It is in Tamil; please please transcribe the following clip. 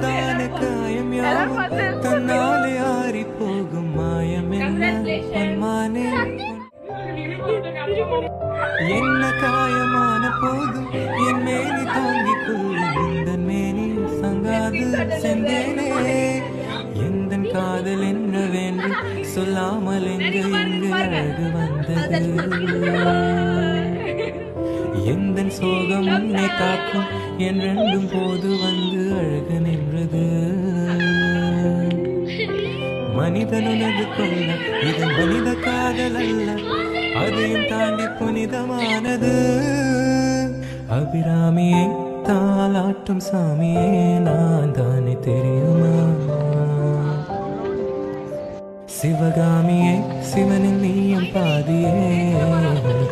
தான காயம் யாவும் தன்னாலே ஆறி போகும் மாயம் என்ன பொன்மானே என்ன காயமான போதும் என் மேனி தாங்கிக் கொள்ளும் இந்த மேனி சங்காது செந்தேனே எந்த காதல் என்ன வேண்டும் சொல்லாமல் இங்கு அழகு வந்தது எந்த சோகம் உன்னை காக்கும் என் ரெண்டும் போது வந்து அழகு நின்றது மனிதனுனது கொள்ள இது மனித காதல் அல்ல அதையும் தாண்டி புனிதமானது அபிராமியை தாலாட்டும் சாமியே நான் தானே தெரியுமா சிவகாமியை சிவனின் நீயும் பாதியே